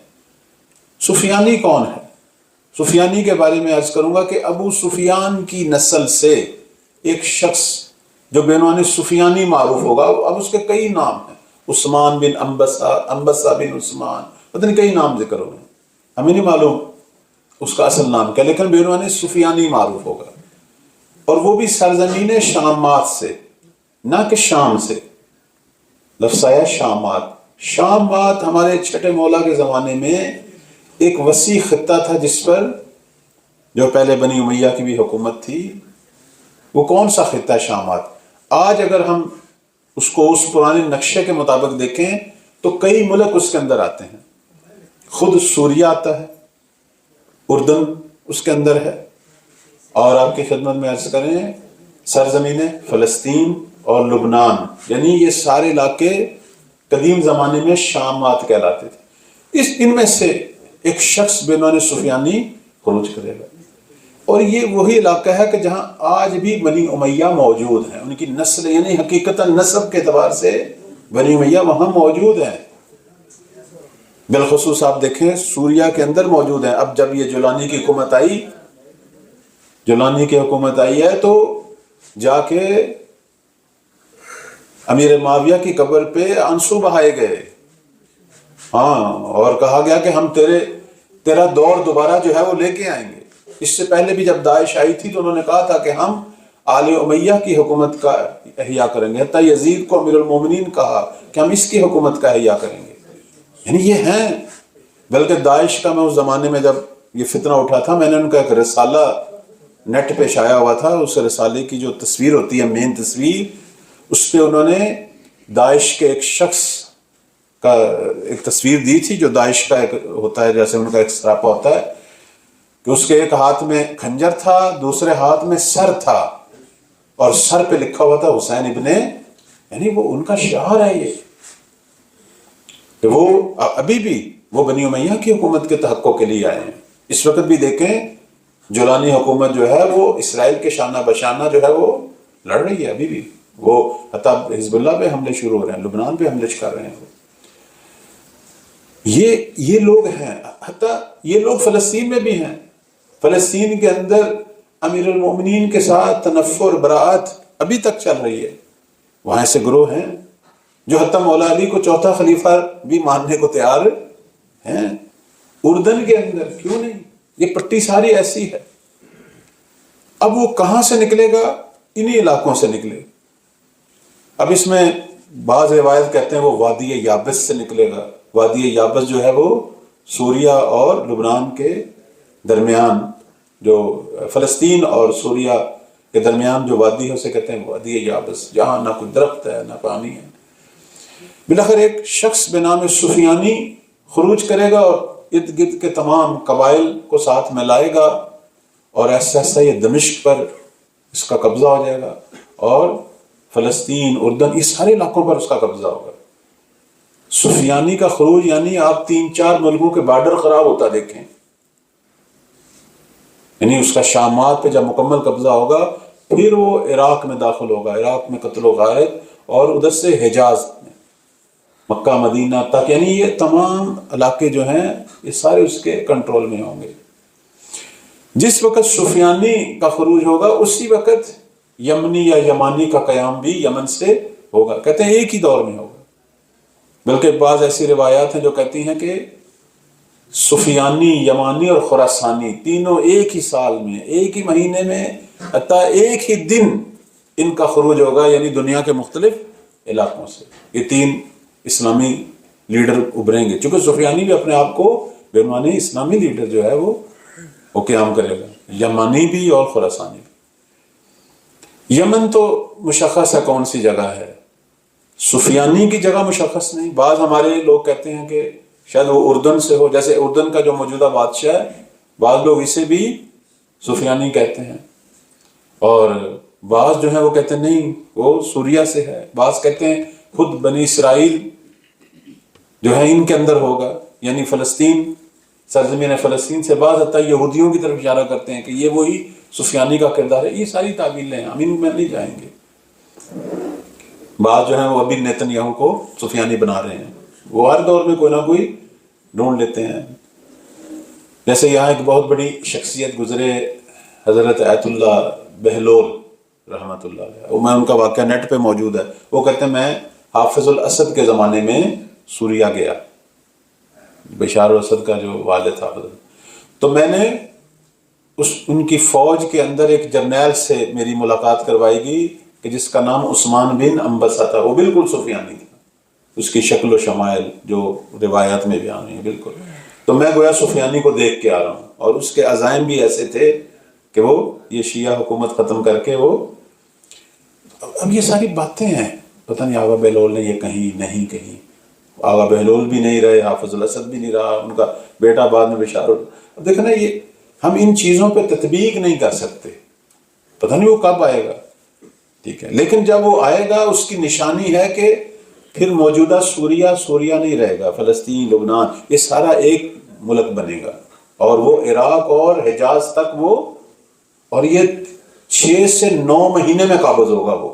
سفیانی کون ہے؟ سفیانی کے بارے میں عرض کروں گا کہ ابو سفیان کی نسل سے ایک شخص جو بعنوان سفیانی معروف ہوگا، اب اس کے کئی نام ہیں، عثمان بن انبسا بن عثمان، پتہ نہیں کئی نام ذکر ہوئے ہیں، ہمیں نہیں معلوم اس کا اصل نام کیا، لیکن بعنوان سفیانی معروف ہوگا، اور وہ بھی سرزمین شامات سے، نہ کہ شام سے، لفظ آیا شامات۔ شامات ہمارے چھٹے مولا کے زمانے میں ایک وسیع خطہ تھا جس پر جو پہلے بنی امیہ کی بھی حکومت تھی، وہ کون سا خطہ ہے شامات؟ آج اگر ہم اس کو اس پرانے نقشے کے مطابق دیکھیں تو کئی ملک اس کے اندر آتے ہیں، خود سوریہ آتا ہے، اردن اس کے اندر ہے، اور آپ کی خدمت میں عرض کریں سرزمین فلسطین اور لبنان، یعنی یہ سارے علاقے قدیم زمانے میں شامات کہلاتے تھے۔ ان میں سے ایک شخص بعنوان سفیانی خروج کرے گا، اور یہ وہی علاقہ ہے کہ جہاں آج بھی بنی امیہ موجود ہیں، ان کی نسل یعنی حقیقتاً نسب کے اعتبار سے بنی امیہ وہاں موجود ہیں، بالخصوص آپ دیکھیں سوریہ کے اندر موجود ہیں۔ اب جب یہ جولانی کی حکومت آئی، جولانی کی حکومت آئی ہے تو جا کے امیر معاویہ کی قبر پہ آنسو بہائے گئے، ہاں، اور کہا گیا کہ ہم تیرا دور دوبارہ جو ہے وہ لے کے آئیں گے۔ اس سے پہلے بھی جب داعش آئی تھی تو انہوں نے کہا تھا کہ ہم آل امیہ کی حکومت کا احیا کریں گے، حتیٰ یزید کو امیر المومنین کہا کہ ہم اس کی حکومت کا احیا کریں گے. یعنی یہ ہیں. بلکہ داعش کا میں اس زمانے میں جب یہ فتنہ اٹھا تھا، میں نے ان کا ایک رسالہ نیٹ پہ شائع ہوا تھا. اس رسالے کی جو تصویر ہوتی ہے، مین تصویر، اس پہ انہوں نے داعش کے ایک شخص کا ایک تصویر دی تھی، جو داعش کا ایک ہوتا ہے، جیسے ان کا ایک سراپا ہوتا ہے، کہ اس کے ایک ہاتھ میں خنجر تھا، دوسرے ہاتھ میں سر تھا، اور سر پہ لکھا ہوا تھا حسین ابن، یعنی وہ ان کا شعار ہے یہ، کہ وہ ابھی بھی وہ بنی امیہ کی حکومت کے تحقق کے لیے آئے ہیں. اس وقت بھی دیکھیں جولانی حکومت جو ہے وہ اسرائیل کے شانہ بشانہ جو ہے وہ لڑ رہی ہے ابھی بھی. وہ حتیٰ حزب اللہ پہ حملے شروع ہو رہے ہیں، لبنان پہ حملے کر رہے ہیں. یہ لوگ ہیں. حتیٰ یہ لوگ فلسطین میں بھی ہیں. فلسطین کے اندر امیر المومنین کے ساتھ تنفر براعت ابھی تک چل رہی ہے. وہاں ایسے گروہ ہیں جو حتیٰ مولا علی کو چوتھا خلیفہ بھی ماننے کو تیار ہیں. اردن کے اندر کیوں نہیں؟ یہ پٹی ساری ایسی ہے. اب وہ کہاں سے نکلے گا؟ انہی علاقوں سے نکلے. اب اس میں بعض روایت کہتے ہیں وہ وادی یابس سے نکلے گا. وادی یابس جو ہے وہ سوریہ اور لبنان کے درمیان، جو فلسطین اور سوریہ کے درمیان جو وادی ہے اسے کہتے ہیں وادی یابس، جہاں نہ کوئی درخت ہے نہ پانی ہے. بلاخر ایک شخص بنام سفیانی خروج کرے گا اور ارد گرد کے تمام قبائل کو ساتھ میں لائے گا، اور ایسا ایسا یہ دمشق پر اس کا قبضہ ہو جائے گا، اور فلسطین، اردن، اس سارے علاقوں پر اس کا قبضہ ہوگا. سفیانی کا خروج یعنی آپ 3-4 ملکوں کے بارڈر خراب ہوتا دیکھیں. یعنی اس کا شامات پہ جب مکمل قبضہ ہوگا پھر وہ عراق میں داخل ہوگا، عراق میں قتل و غارت، اور ادھر سے حجاز میں، مکہ مدینہ تک، یعنی یہ تمام علاقے جو ہیں یہ سارے اس کے کنٹرول میں ہوں گے. جس وقت سفیانی کا خروج ہوگا اسی وقت یمنی یا یمانی کا قیام بھی یمن سے ہوگا. کہتے ہیں ایک ہی دور میں ہوگا. بلکہ بعض ایسی روایات ہیں جو کہتی ہیں کہ سفیانی، یمانی اور خراسانی تینوں ایک ہی سال میں، ایک ہی مہینے میں، حتیٰ ایک ہی دن ان کا خروج ہوگا، یعنی دنیا کے مختلف علاقوں سے. یہ 3 اسلامی لیڈر ابھریں گے، چونکہ سفیانی بھی اپنے آپ کو بعنوان اسلامی لیڈر جو ہے وہ قیام کرے گا، یمانی بھی اور خراسانی بھی. یمن تو مشخص ہے کون سی جگہ ہے، سفیانی کی جگہ مشخص نہیں. بعض ہمارے لوگ کہتے ہیں کہ شاید وہ اردن سے ہو، جیسے اردن کا جو موجودہ بادشاہ ہے بعض لوگ اسے بھی سفیانی کہتے ہیں، اور بعض جو ہیں وہ کہتے ہیں نہیں وہ سوریہ سے ہے. بعض کہتے ہیں خود بنی اسرائیل جو ہے ان کے اندر ہوگا، یعنی فلسطین، سرزمین فلسطین سے. بعض حتیٰ یہودیوں کی طرف اشارہ کرتے ہیں کہ یہ وہی سفیانی کا کردار ہے. یہ ساری تعبیریں ہیں، ہم ان میں نہیں جائیں گے. بعض جو ہیں وہ ابھی نیتنیاہو کو سفیانی بنا رہے ہیں. وہ ہر دور میں کوئی نہ کوئی ڈھونڈ لیتے ہیں. جیسے یہاں ایک بہت بڑی شخصیت گزرے، حضرت آیت اللہ بہلول رحمۃ اللہ علیہ. میں ان کا واقعہ نیٹ پہ موجود ہے. وہ کہتے ہیں میں حافظ الاسد کے زمانے میں سوریہ گیا، بشار الاسد کا جو والد تھا، تو میں نے ان کی فوج کے اندر ایک جرنیل سے میری ملاقات کروائی گئی کہ جس کا نام عثمان بن انبسہ تھا. وہ بالکل سفیانی تھا، اس کی شکل و شمائل جو روایات میں بیان ہوئی بالکل. تو میں گویا سفیانی کو دیکھ کے آ رہا ہوں، اور اس کے عزائم بھی ایسے تھے کہ وہ یہ شیعہ حکومت ختم کر کے وہ. اب یہ ساری باتیں ہیں، پتہ نہیں آغا بہلول نے یہ کہیں نہیں کہیں. آغا بہلول بھی نہیں رہے، حافظ الاسد بھی نہیں رہا، ان کا بیٹا بعد میں بشار. اب دیکھنا یہ ہم ان چیزوں پہ تطبیق نہیں کر سکتے، پتہ نہیں وہ کب آئے گا، ٹھیک ہے. لیکن جب وہ آئے گا اس کی نشانی ہے کہ پھر موجودہ سوریہ نہیں رہے گا، فلسطین، لبنان، یہ سارا ایک ملک بنے گا، اور وہ عراق اور حجاز تک وہ، اور یہ 6 سے 9 مہینے میں قابض ہوگا وہ،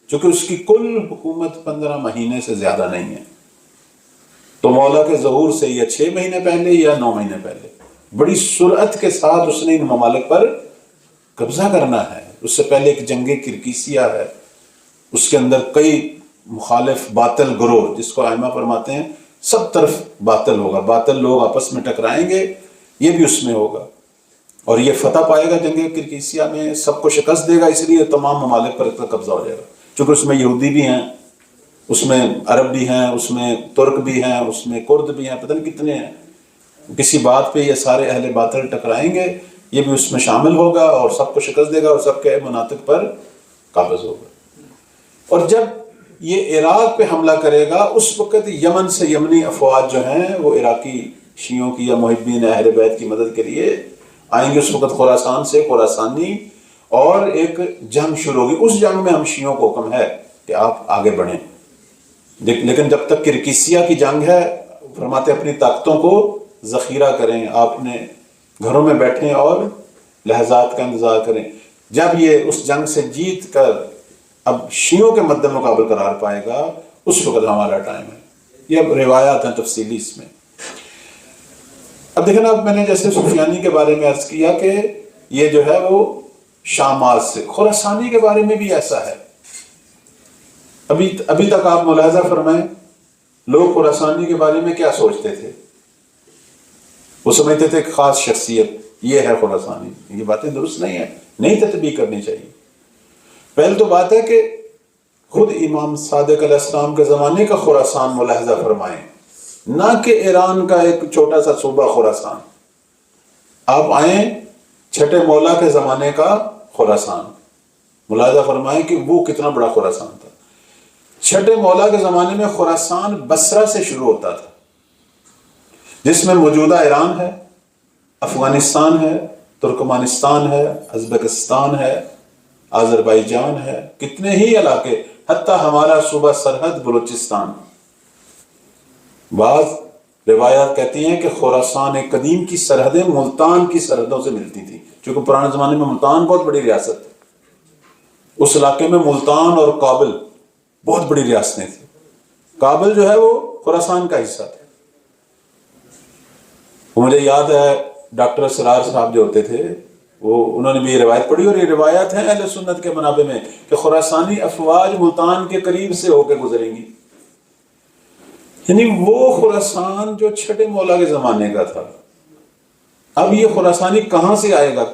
چونکہ اس کی کل حکومت 15 مہینے سے زیادہ نہیں ہے. تو مولا کے ظہور سے یا 6 مہینے پہلے یا 9 مہینے پہلے بڑی سرعت کے ساتھ اس نے ان ممالک پر قبضہ کرنا ہے. اس سے پہلے ایک جنگ کرکیسیہ ہے، اس کے اندر کئی مخالف باطل گروہ، جس کو ائمہ فرماتے ہیں سب طرف باطل ہوگا، باطل لوگ آپس میں ٹکرائیں گے، یہ بھی اس میں ہوگا. اور یہ فتح پائے گا جنگ کرکیسیا میں، سب کو شکست دے گا، اس لیے تمام ممالک پر قبضہ ہو جائے گا، چونکہ اس میں یہودی بھی ہیں، اس میں عرب بھی ہیں، اس میں ترک بھی ہیں، اس میں کرد بھی ہیں، پتہ نہیں کتنے ہیں، کسی بات پہ یہ سارے اہل باطل ٹکرائیں گے، یہ بھی اس میں شامل ہوگا اور سب کو شکست دے گا اور سب کے مناطق پر قابض ہوگا۔ اور جب یہ عراق پہ حملہ کرے گا، اس وقت یمن سے یمنی افواج جو ہیں وہ عراقی شیعوں کی یا محبین اہل بیت کی مدد کے لیے آئیں گے، اس وقت خراسان سے خراسانی، اور ایک جنگ شروع ہوگی۔ اس جنگ میں ہم شیعوں کو حکم ہے کہ آپ آگے بڑھیں، لیکن جب تک کرکیسیا کی جنگ ہے، فرماتے اپنی طاقتوں کو ذخیرہ کریں، آپ اپنے گھروں میں بیٹھیں اور لحظات کا انتظار کریں۔ جب یہ اس جنگ سے جیت کر اب شیعوں کے مد مقابل قرار پائے گا، اس وقت ہمارا ٹائم ہے۔ یہ اب روایات ہیں تفصیلی اس میں۔ اب دیکھیں نا، اب میں نے جیسے سفیانی کے بارے میں عرض کیا کہ یہ جو ہے وہ شامات سے، خراسانی کے بارے میں بھی ایسا ہے۔ ابھی تک آپ ملاحظہ فرمائیں، لوگ خراسانی کے بارے میں کیا سوچتے تھے؟ وہ سمجھتے تھے ایک خاص شخصیت، یہ ہے خراسانی۔ یہ باتیں درست نہیں ہیں، نہیں تطبیق کرنی چاہیے۔ پہلے تو بات ہے کہ خود امام صادق علیہ السلام کے زمانے کا خراسان ملاحظہ فرمائیں، نہ کہ ایران کا ایک چھوٹا سا صوبہ خراسان۔ آپ آئیں چھٹے مولا کے زمانے کا خراسان، ملاحظہ فرمائیں کہ وہ کتنا بڑا خراسان تھا۔ چھٹے مولا کے زمانے میں خراسان بصرہ سے شروع ہوتا تھا، جس میں موجودہ ایران ہے، افغانستان ہے، ترکمانستان ہے، ازبکستان ہے، آذربائیجان ہے، کتنے ہی علاقے، حتیٰ ہمارا صوبہ سرحد بلوچستان۔ بعض روایات کہتی ہیں کہ خراسان قدیم کی سرحدیں ملتان کی سرحدوں سے ملتی تھی، چونکہ پرانے زمانے میں ملتان بہت بڑی ریاست تھی، اس علاقے میں ملتان اور کابل بہت بڑی ریاستیں تھیں۔ کابل جو ہے وہ خراسان کا حصہ تھا۔ مجھے یاد ہے ڈاکٹر اسرار صاحب جو ہوتے تھے، انہوں نے بھی یہ روایت پڑھی، اور یہ روایات ہیں اہل سنت کے منابع میں کہ خراسانی افواج ملتان کے قریب سے ہو کے گزریں گی، یعنی وہ خراسان جو چھٹے مولا کے زمانے کا تھا۔ اب یہ خراسانی کہاں سے آئے گا؟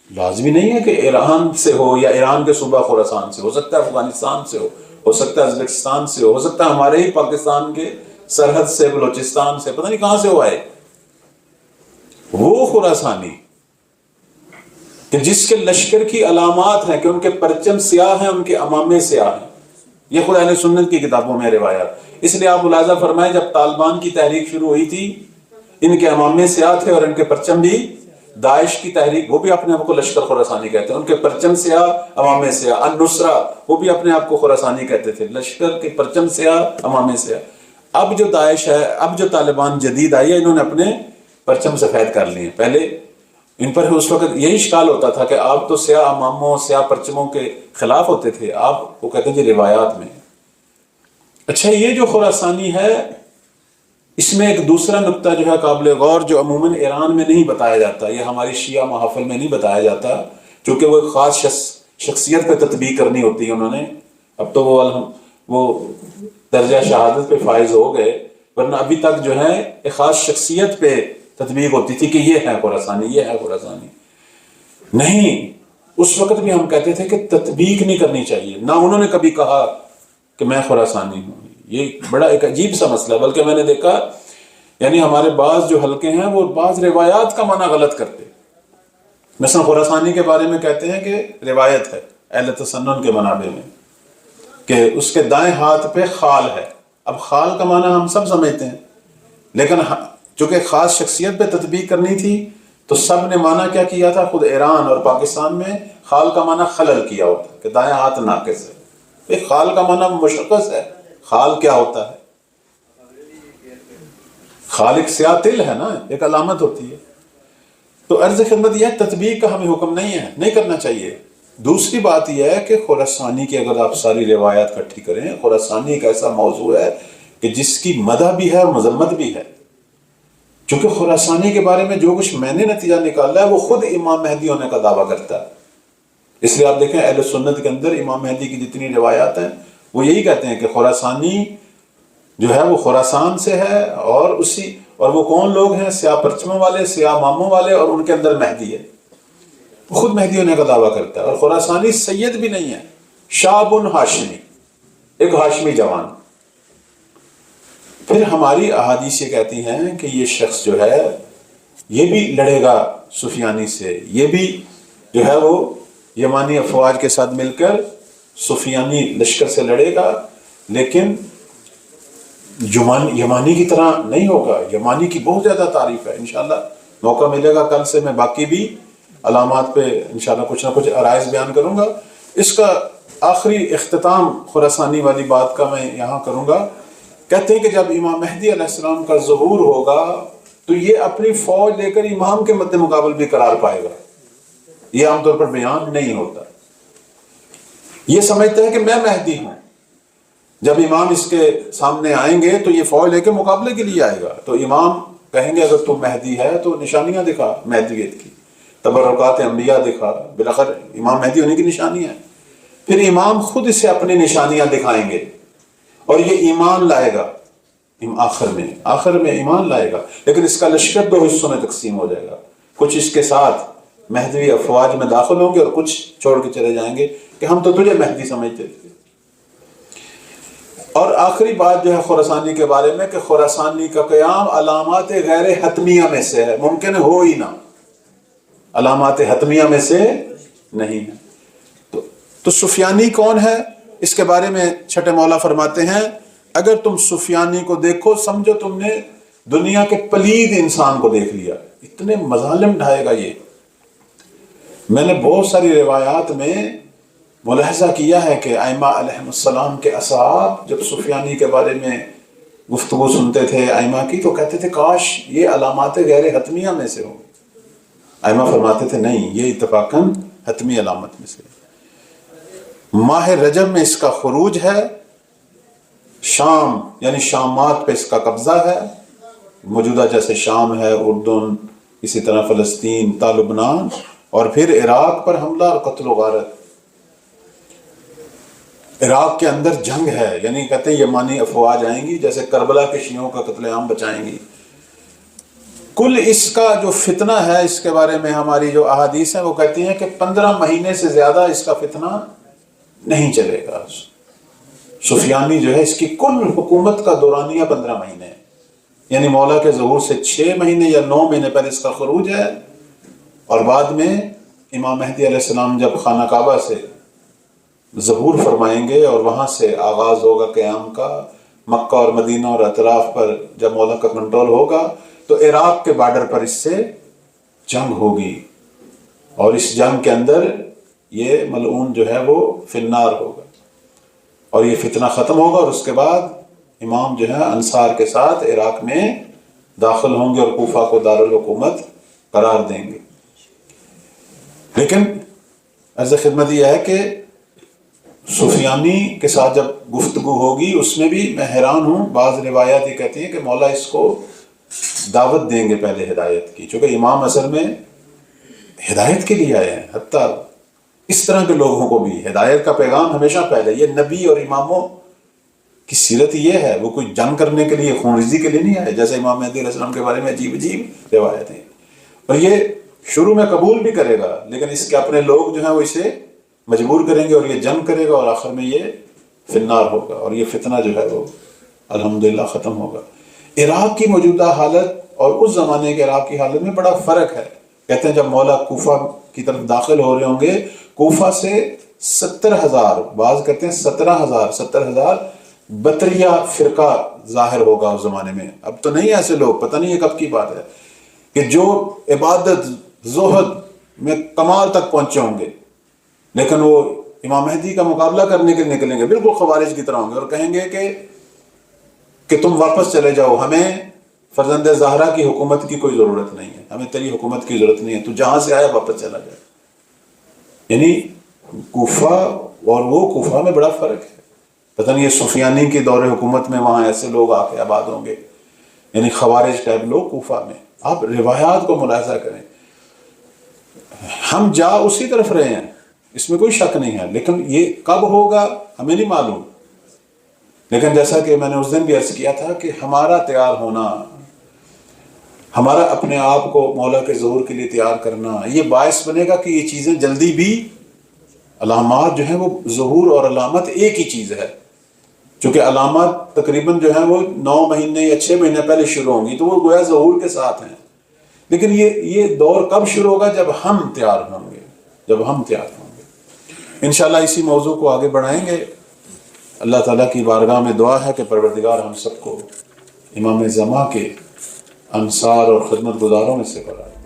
لازمی نہیں ہے کہ ایران سے ہو یا ایران کے صوبہ خراسان سے، ہو سکتا ہے افغانستان سے ہو سکتا ہے ازبکستان سے ہو سکتا ہے ہمارے ہی پاکستان کے سرحد سے، بلوچستان سے، پتہ نہیں کہاں سے وہ آئے۔ وہ خراسانی کہ جس کے لشکر کی علامات ہیں کہ ان کے پرچم سیاہ ہیں، ان کے امامے سیاہ ہیں، یہ خود اہل سنت کی کتابوں میں روایات۔ اس لیے آپ ملاحظہ فرمائیں، جب طالبان کی تحریک شروع ہوئی تھی، ان کے امامے سیاہ تھے اور ان کے پرچم بھی، داعش کی تحریک، وہ بھی اپنے آپ کو لشکر خراسانی کہتے ہیں، ان کے پرچم سیاہ، امامے سیاہ۔ النصرہ، وہ بھی اپنے آپ کو خراسانی کہتے تھے، لشکر کے پرچم سیاہ، امامے سیاہ۔ اب جو داعش ہے، اب جو طالبان جدید آئی ہے، انہوں نے اپنے پرچم سفید کر لیے۔ پہلے ان پر اس وقت یہی اشکال ہوتا تھا کہ آپ تو سیاہ اماموں، سیاہ پرچموں کے خلاف ہوتے تھے، آپ وہ کہتے ہیں جی روایات میں۔ اچھا، یہ جو خراسانی ہے، اس میں ایک دوسرا نقطہ جو ہے قابل غور، جو عموماً ایران میں نہیں بتایا جاتا، یہ ہماری شیعہ محافل میں نہیں بتایا جاتا، چونکہ وہ ایک خاص شخصیت پہ تطبیق کرنی ہوتی ہے انہوں نے۔ اب تو وہ درجہ شہادت پہ فائز ہو گئے، ورنہ ابھی تک جو ہے ایک خاص شخصیت پہ تطبیق ہوتی تھی کہ یہ ہے خراسانی، یہ ہے خراسانی۔ نہیں، اس وقت بھی ہم کہتے تھے کہ تطبیق نہیں کرنی چاہیے، نہ انہوں نے کبھی کہا کہ میں خراسانی ہوں۔ یہ بڑا ایک عجیب سا مسئلہ ہے، بلکہ میں نے دیکھا یعنی ہمارے بعض جو حلقے ہیں وہ بعض روایات کا معنی غلط کرتے۔ مثلا خراسانی کے بارے میں کہتے ہیں کہ روایت ہے اہل تسنن کے منابع میں کہ اس کے دائیں ہاتھ پہ خال ہے۔ اب خال کا معنی ہم سب سمجھتے ہیں، لیکن چونکہ خاص شخصیت پہ تطبیق کرنی تھی تو سب نے معنی کیا کیا تھا؟ خود ایران اور پاکستان میں خال کا معنی خلل کیا ہوتا ہے کہ دائیں ہاتھ ناقص ہے۔ خال کا معنی مشخص ہے، خال کیا ہوتا ہے؟ خال ایک سیاہ تل ہے نا، ایک علامت ہوتی ہے۔ تو عرض خدمت یہ ہے، تطبیق کا ہمیں حکم نہیں ہے، نہیں کرنا چاہیے۔ دوسری بات یہ ہے کہ خراسانی کی اگر آپ ساری روایات اکٹھی کریں، خراسانی ایک ایسا موضوع ہے کہ جس کی مدح بھی ہے اور مذمت بھی ہے، چونکہ خراسانی کے بارے میں جو کچھ میں نے نتیجہ نکالا ہے وہ خود امام مہدی ہونے کا دعویٰ کرتا ہے۔ اس لیے آپ دیکھیں اہل سنت کے اندر امام مہدی کی جتنی روایات ہیں وہ یہی کہتے ہیں کہ خراسانی جو ہے وہ خراسان سے ہے، اور وہ کون لوگ ہیں؟ سیاہ پرچموں والے، سیاہ ماموں والے، اور ان کے اندر مہدی ہے، خود مہدی ہونے کا دعویٰ کرتا ہے، اور خراسانی سید بھی نہیں ہے، شاب ہاشمی، ایک ہاشمی جوان۔ پھر ہماری احادیث یہ کہتی ہیں کہ یہ شخص جو ہے یہ بھی لڑے گا سفیانی سے، یہ بھی جو ہے وہ یمانی افواج کے ساتھ مل کر سفیانی لشکر سے لڑے گا، لیکن یمانی کی طرح نہیں ہوگا۔ یمانی کی بہت زیادہ تعریف ہے، انشاءاللہ موقع ملے گا کل سے میں باقی بھی علامات پہ انشاءاللہ کچھ نہ کچھ عرائض بیان کروں گا۔ اس کا آخری اختتام خراسانی والی بات کا میں یہاں کروں گا۔ کہتے ہیں کہ جب امام مہدی علیہ السلام کا ظہور ہوگا تو یہ اپنی فوج لے کر امام کے مد مقابل بھی قرار پائے گا۔ یہ عام طور پر بیان نہیں ہوتا، یہ سمجھتا ہے کہ میں مہدی ہوں۔ جب امام اس کے سامنے آئیں گے تو یہ فوج لے کے مقابلے کے لیے آئے گا، تو امام کہیں گے اگر تو مہدی ہے تو نشانیاں دکھا مہدیت کی، تبرکات انبیاء دکھا، بالآخر امام مہدی ہونے کی نشانی ہے۔ پھر امام خود اسے اپنی نشانیاں دکھائیں گے اور یہ ایمان لائے گا، آخر میں ایمان لائے گا، لیکن اس کا لشکر دو حصوں میں تقسیم ہو جائے گا، کچھ اس کے ساتھ مہدوی افواج میں داخل ہوں گے اور کچھ چھوڑ کے چلے جائیں گے کہ ہم تو تجھے مہدی سمجھتے تھے۔ اور آخری بات جو ہے خراسانی کے بارے میں کہ خراسانی کا قیام علامات غیر حتمیہ میں سے ہے، ممکن ہو ہی نہ، علامات حتمیہ میں سے نہیں ہے۔ تو سفیانی کون ہے؟ اس کے بارے میں چھٹے مولا فرماتے ہیں اگر تم سفیانی کو دیکھو سمجھو تم نے دنیا کے پلید انسان کو دیکھ لیا، اتنے مظالم ڈھائے گا یہ۔ میں نے بہت ساری روایات میں ملاحظہ کیا ہے کہ ائمہ علیہ السلام کے اصحاب جب سفیانی کے بارے میں گفتگو سنتے تھے ائمہ کی تو کہتے تھے کاش یہ علامات غیر حتمیہ میں سے ہو۔ ائمہ فرماتے تھے نہیں، یہ اتفاقاً حتمی علامت میں سے۔ ماہ رجب میں اس کا خروج ہے، شام یعنی شامات پہ اس کا قبضہ ہے، موجودہ جیسے شام ہے، اردن، اسی طرح فلسطین تا لبنان، اور پھر عراق پر حملہ اور قتل و غارت۔ عراق کے اندر جنگ ہے، یعنی کہتے ہیں یمانی افواج آئیں گی جیسے کربلا کے شیعوں کا قتل عام بچائیں گی۔ کل اس کا جو فتنہ ہے اس کے بارے میں ہماری جو احادیث ہیں وہ کہتی ہیں کہ 15 مہینے سے زیادہ اس کا فتنہ نہیں چلے گا۔ سفیانی جو ہے اس کی کل حکومت کا دورانیہ 15 مہینے ہے، یعنی مولا کے ظہور سے 6 مہینے یا 9 مہینے پر اس کا خروج ہے، اور بعد میں امام مہدی علیہ السلام جب خانہ کعبہ سے ظہور فرمائیں گے اور وہاں سے آغاز ہوگا قیام کا، مکہ اور مدینہ اور اطراف پر جب مولا کا کنٹرول ہوگا تو عراق کے بارڈر پر اس سے جنگ ہوگی، اور اس جنگ کے اندر یہ ملعون جو ہے وہ فی النار ہوگا، اور یہ فتنہ ختم ہوگا، اور اس کے بعد امام جو ہے انصار کے ساتھ عراق میں داخل ہوں گے اور کوفہ کو دارالحکومت قرار دیں گے۔ لیکن عرض خدمت یہ ہے کہ سفیانی کے ساتھ جب گفتگو ہوگی اس میں بھی میں حیران ہوں، بعض روایات یہ کہتی ہیں کہ مولا اس کو دعوت دیں گے پہلے ہدایت کی، چونکہ امام اصل میں ہدایت کے لیے آئے ہیں، حتیٰ اس طرح کے لوگوں کو بھی ہدایت کا پیغام ہمیشہ پہلے۔ یہ نبی اور اماموں کی سیرت یہ ہے، وہ کوئی جنگ کرنے کے لیے خون ریزی کے لیے نہیں آئے، جیسے امام مہدی علیہ السلام کے بارے میں عجیب عجیب روایتیں، اور یہ شروع میں قبول بھی کرے گا لیکن اس کے اپنے لوگ جو ہیں وہ اسے مجبور کریں گے اور یہ جنگ کرے گا، اور آخر میں یہ فی النار ہوگا، اور یہ فتنہ جو ہے وہ الحمدللہ ختم ہوگا۔ عراق کی موجودہ حالت اور اس زمانے کے عراق کی حالت میں بڑا فرق ہے۔ کہتے ہیں جب مولا کوفہ کی طرف داخل ہو رہے ہوں گے، کوفہ سے 70,000، بعض کہتے ہیں 70,000 بطریہ فرقہ ظاہر ہوگا اس زمانے میں۔ اب تو نہیں ایسے لوگ، پتہ نہیں یہ کب کی بات ہے، کہ جو عبادت زہد میں کمال تک پہنچے ہوں گے، لیکن وہ امام مہدی کا مقابلہ کرنے کے نکلیں گے، بالکل خوارج کی طرح ہوں گے، اور کہیں گے کہ تم واپس چلے جاؤ، ہمیں فرزند زہرا کی حکومت کی کوئی ضرورت نہیں ہے، ہمیں تیری حکومت کی ضرورت نہیں ہے، تو جہاں سے آیا واپس چلا جائے۔ یعنی کوفہ اور وہ کوفہ میں بڑا فرق ہے، پتہ نہیں یہ سفیانی کی دور حکومت میں وہاں ایسے لوگ آ کے آباد ہوں گے، یعنی خوارج ٹائپ لوگ کوفہ میں۔ آپ روایات کو ملاحظہ کریں، ہم جا اسی طرف رہے ہیں، اس میں کوئی شک نہیں ہے، لیکن یہ کب ہوگا ہمیں نہیں معلوم۔ لیکن جیسا کہ میں نے اس دن بھی عرض کیا تھا کہ ہمارا تیار ہونا ہمارا اپنے آپ کو مولا کے ظہور کے لیے تیار کرنا، یہ باعث بنے گا کہ یہ چیزیں جلدی بھی، علامات جو ہیں وہ ظہور اور علامت ایک ہی چیز ہے، چونکہ علامات تقریباً جو ہیں وہ 9 مہینے یا 6 مہینے پہلے شروع ہوں گی، تو وہ گویا ظہور کے ساتھ ہیں. لیکن یہ دور کب شروع ہوگا؟ جب ہم تیار ہوں گے، جب ہم تیار ہوں گے. انشاءاللہ اسی موضوع کو آگے بڑھائیں گے. اللہ تعالیٰ کی بارگاہ میں دعا ہے کہ پروردگار ہم سب کو امام زمان کے انصار اور خدمت گزاروں میں سے قرار دے.